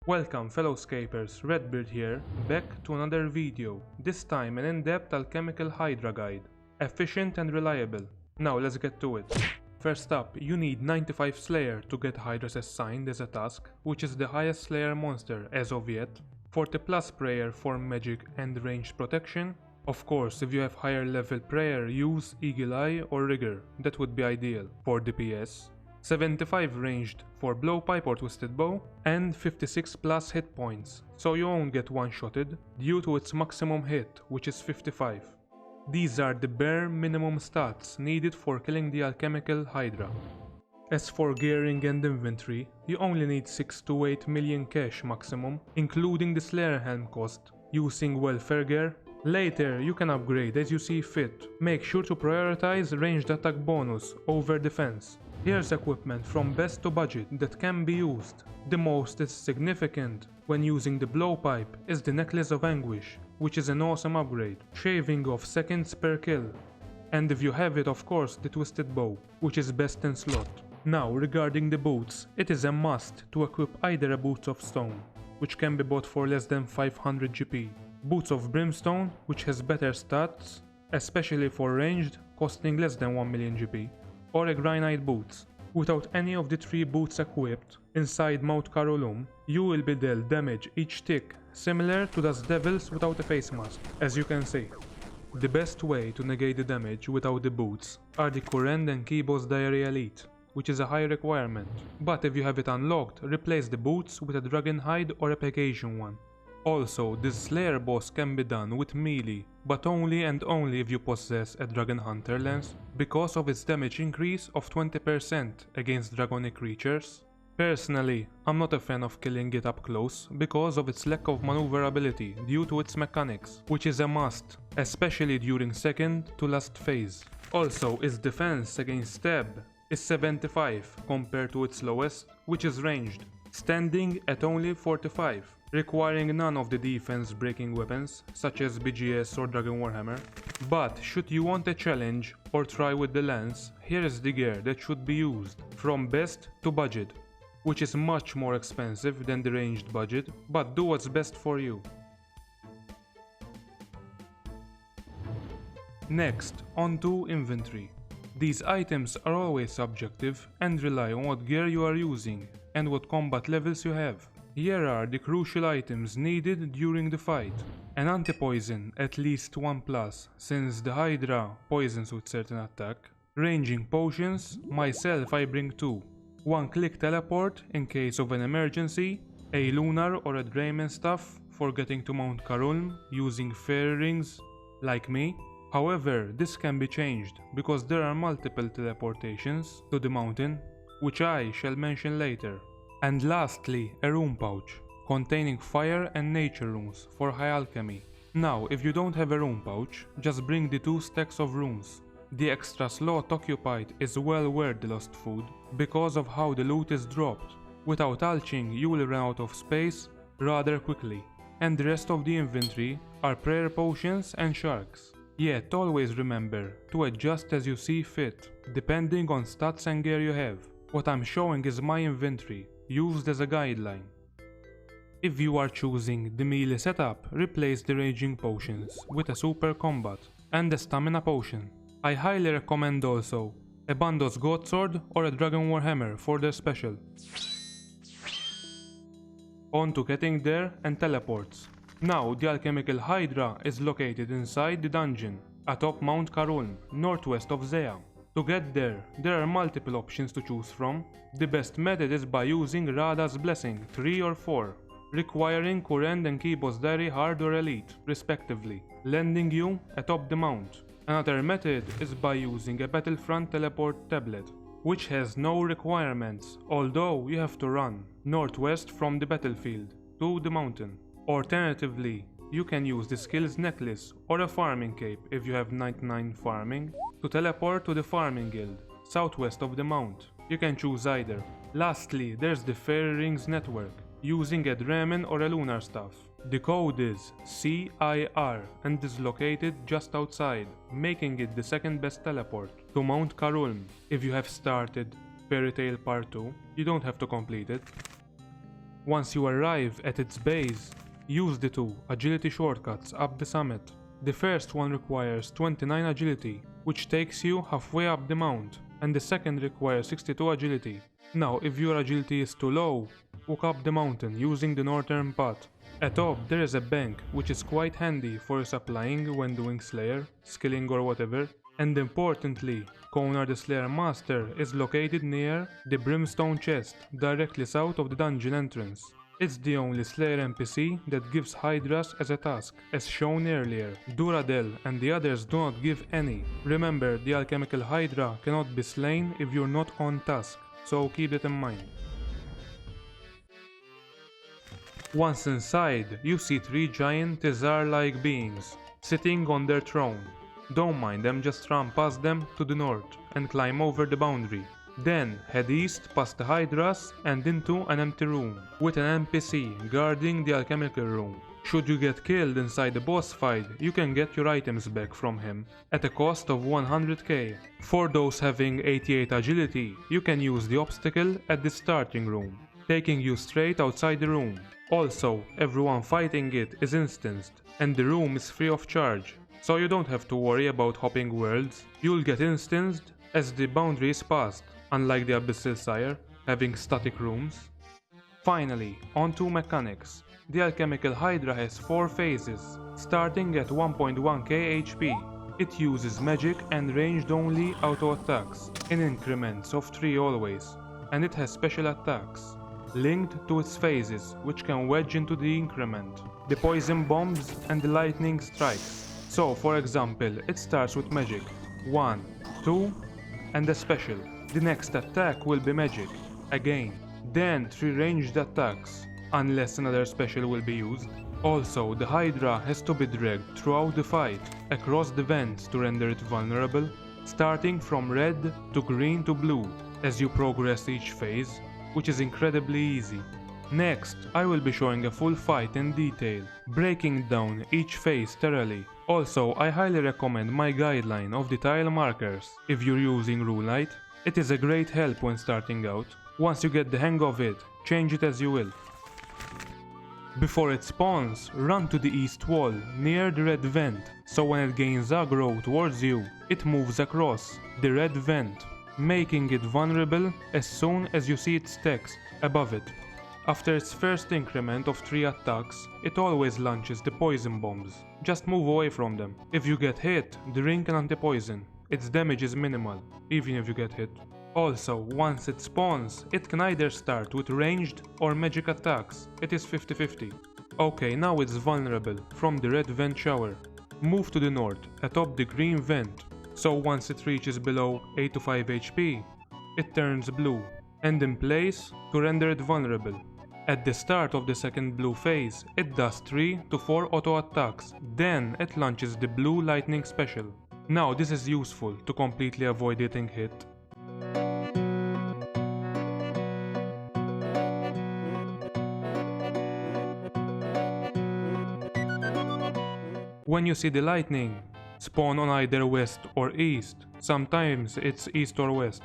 Welcome fellow scapers, Redbeard here, back to another video, this time an in-depth Alchemical Hydra guide. Efficient and reliable. Now let's get to it. First up, you need 95 Slayer to get Hydras assigned as a task, which is the highest Slayer monster as of yet. 40 plus prayer for magic and ranged protection. Of course, if you have higher level prayer, use Eagle Eye or Rigor, that would be ideal for DPS. 75 ranged for Blowpipe or Twisted Bow, and 56 plus hit points, so you won't get one-shotted due to its maximum hit, which is 55. These are the bare minimum stats needed for killing the Alchemical Hydra. As for gearing and inventory, you only need 6 to 8 million cash maximum, including the Slayer helm cost, using welfare gear. Later you can upgrade as you see fit. Make sure to prioritize ranged attack bonus over defense. Here's equipment from best to budget that can be used. The most is significant when using the blowpipe is the Necklace of Anguish, which is an awesome upgrade, shaving off seconds per kill. And if you have it, of course, the Twisted Bow, which is best in slot. Now regarding the boots, it is a must to equip either a Boots of Stone, which can be bought for less than 500 GP, Boots of Brimstone, which has better stats, especially for ranged, costing less than 1 million GP, or a Granite Boots. Without any of the 3 boots equipped, inside Mount Karolum, you will be dealt damage each tick, similar to those devils without a face mask, as you can see. The best way to negate the damage without the boots are the Konar and Kibo's Diary Elite, which is a high requirement, but if you have it unlocked, replace the boots with a Dragon Hide or a Pegasian one. Also, this Slayer boss can be done with melee, but only and only if you possess a Dragon Hunter lens, because of its damage increase of 20% against dragonic creatures. Personally, I'm not a fan of killing it up close because of its lack of maneuverability due to its mechanics, which is a must, especially during second to last phase. Also, its defense against stab is 75 compared to its lowest, which is ranged, standing at only 45. Requiring none of the defense breaking weapons, such as BGS or Dragon Warhammer. But should you want a challenge or try with the lens, here is the gear that should be used, from best to budget, which is much more expensive than the ranged budget, but do what's best for you. Next, onto inventory. These items are always subjective and rely on what gear you are using and what combat levels you have. Here are the crucial items needed during the fight. An anti-poison, at least 1+, since the Hydra poisons with certain attack. Ranging potions, myself I bring 2. 1-click teleport in case of an emergency. A lunar or a Drayman staff for getting to Mount Karolum using fairy rings, like me. However, this can be changed because there are multiple teleportations to the mountain, which I shall mention later. And lastly, a rune pouch, containing fire and nature runes for high alchemy. Now, if you don't have a rune pouch, just bring the 2 stacks of runes. The extra slot occupied is well worth the lost food, because of how the loot is dropped. Without alching, you will run out of space rather quickly. And the rest of the inventory are prayer potions and sharks. Yet always remember to adjust as you see fit, depending on stats and gear you have. What I'm showing is my inventory, used as a guideline. If you are choosing the melee setup, replace the raging potions with a super combat and a stamina potion. I highly recommend also a Bandos God Sword or a Dragon Warhammer for their special. On to getting there and teleports. Now the Alchemical Hydra is located inside the dungeon, atop Mount Karolum, northwest of Zea. To get there are multiple options to choose from. The best method is by using Rada's Blessing 3 or 4, requiring Konar and Kibo's Diary Hard or Elite, respectively, landing you atop the mount. Another method is by using a Battlefront Teleport tablet, which has no requirements, although you have to run northwest from the battlefield to the mountain. Alternatively, you can use the Skills Necklace or a Farming Cape if you have 99 farming to teleport to the Farming Guild, southwest of the mount. You can choose either. Lastly, there's the Fairy Rings network, using a Drayman or a Lunar staff. The code is CIR and is located just outside, making it the second best teleport to Mount Karolum. If you have started Fairy Tail Part 2, you don't have to complete it. Once you arrive at its base, use the 2 agility shortcuts up the summit. The first one requires 29 agility, which takes you halfway up the mount, and the second requires 62 agility. Now, if your agility is too low, walk up the mountain using the northern path. At top there is a bank, which is quite handy for supplying when doing Slayer, skilling or whatever, and importantly, Konar the Slayer Master is located near the Brimstone chest, directly south of the dungeon entrance. It's the only Slayer NPC that gives Hydras as a task, as shown earlier. Duradel and the others do not give any. Remember, the Alchemical Hydra cannot be slain if you're not on task, so keep that in mind. Once inside, you see 3 giant Tezar-like beings, sitting on their throne. Don't mind them, just run past them to the north and climb over the boundary. Then head east past the Hydras and into an empty room, with an NPC guarding the alchemical room. Should you get killed inside the boss fight, you can get your items back from him, at a cost of 100k. For those having 88 agility, you can use the obstacle at the starting room, taking you straight outside the room. Also, everyone fighting it is instanced, and the room is free of charge, so you don't have to worry about hopping worlds. You'll get instanced as the boundary is passed, unlike the Abyssal Sire, having static rooms. Finally, on to mechanics. The Alchemical Hydra has 4 phases, starting at 1.1k HP. It uses magic and ranged only auto attacks, in increments of 3 always, and it has special attacks, linked to its phases, which can wedge into the increment, the poison bombs and the lightning strikes. So, for example, it starts with magic, 1, 2, and a special. The next attack will be magic, again, then 3 ranged attacks, unless another special will be used. Also, the Hydra has to be dragged throughout the fight, across the vents to render it vulnerable, starting from red to green to blue, as you progress each phase, which is incredibly easy. Next, I will be showing a full fight in detail, breaking down each phase thoroughly. Also, I highly recommend my guideline of the tile markers if you're using Rulite. It is a great help when starting out. Once you get the hang of it, change it as you will. Before it spawns, run to the east wall, near the red vent, so when it gains aggro towards you, it moves across the red vent, making it vulnerable as soon as you see its text above it. After its first increment of 3 attacks, it always launches the poison bombs. Just move away from them. If you get hit, the ring can anti-poison. Its damage is minimal, even if you get hit. Also, once it spawns, it can either start with ranged or magic attacks. It is 50-50. Okay, now it's vulnerable from the red vent shower. Move to the north, atop the green vent. So once it reaches below 8 to 5 HP, it turns blue, and in place to render it vulnerable. At the start of the second blue phase, it does 3 to 4 auto attacks, then it launches the blue lightning special. Now this is useful to completely avoid getting hit. When you see the lightning, spawn on either west or east, sometimes it's east or west.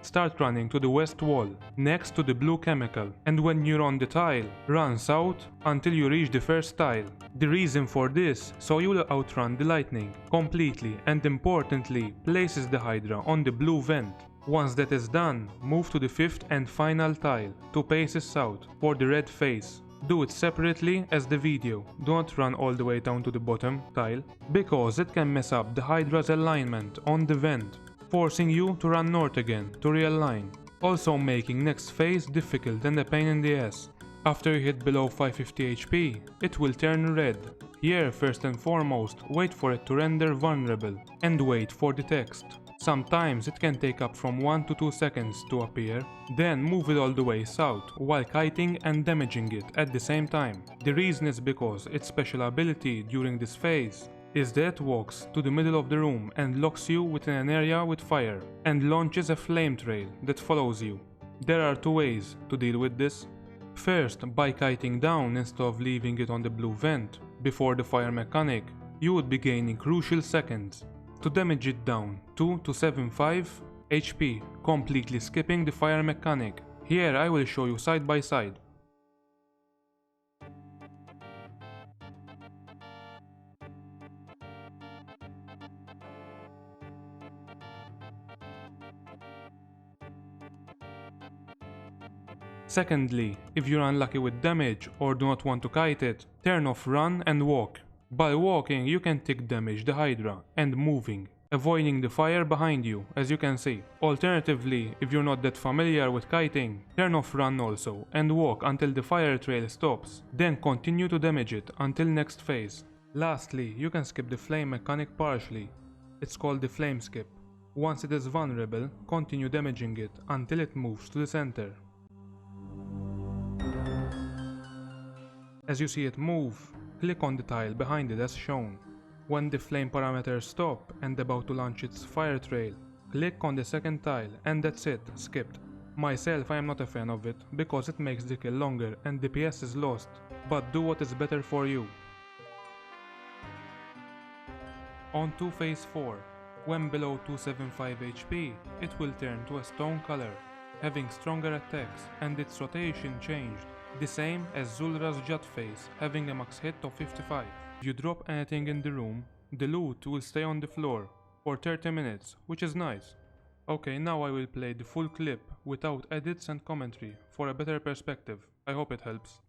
Start running to the west wall, next to the blue chemical, and when you're on the tile, run south until you reach the first tile. The reason for this, so you'll outrun the lightning completely, and importantly, places the Hydra on the blue vent. Once that is done, move to the 5th and final tile, 2 paces south, for the red phase. Do it separately as the video, do not run all the way down to the bottom tile, because it can mess up the Hydra's alignment on the vent, forcing you to run north again to realign, also making next phase difficult and a pain in the ass. After you hit below 550 HP, it will turn red. Here, first and foremost, wait for it to render vulnerable, and wait for the text. Sometimes it can take up from 1 to 2 seconds to appear, then move it all the way south while kiting and damaging it at the same time. The reason is because its special ability during this phase is that it walks to the middle of the room and locks you within an area with fire, and launches a flame trail that follows you. There are 2 ways to deal with this. First, by kiting down instead of leaving it on the blue vent before the fire mechanic, you would be gaining crucial seconds to damage it down 2 to 75 HP, completely skipping the fire mechanic. Here I will show you side by side. Secondly, if you're unlucky with damage or do not want to kite it, turn off run and walk. By walking you can tick damage the Hydra and moving, avoiding the fire behind you, as you can see. Alternatively, if you're not that familiar with kiting, turn off run also and walk until the fire trail stops, then continue to damage it until next phase. Lastly, you can skip the flame mechanic partially. It's called the flame skip. Once it is vulnerable, continue damaging it until it moves to the center. As you see it move, click on the tile behind it as shown. When the flame parameters stop and about to launch its fire trail, click on the second tile and that's it, skipped. Myself, I am not a fan of it because it makes the kill longer and DPS is lost, but do what is better for you. On to phase 4. When below 275 HP, it will turn to a stone color, having stronger attacks and its rotation changed, the same as Zulra's Jut phase, having a max hit of 55. If you drop anything in the room, the loot will stay on the floor for 30 minutes, which is nice. Okay, now I will play the full clip without edits and commentary for a better perspective. I hope it helps.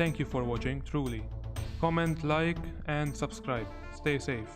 Thank you for watching, truly. Comment, like, and subscribe. Stay safe.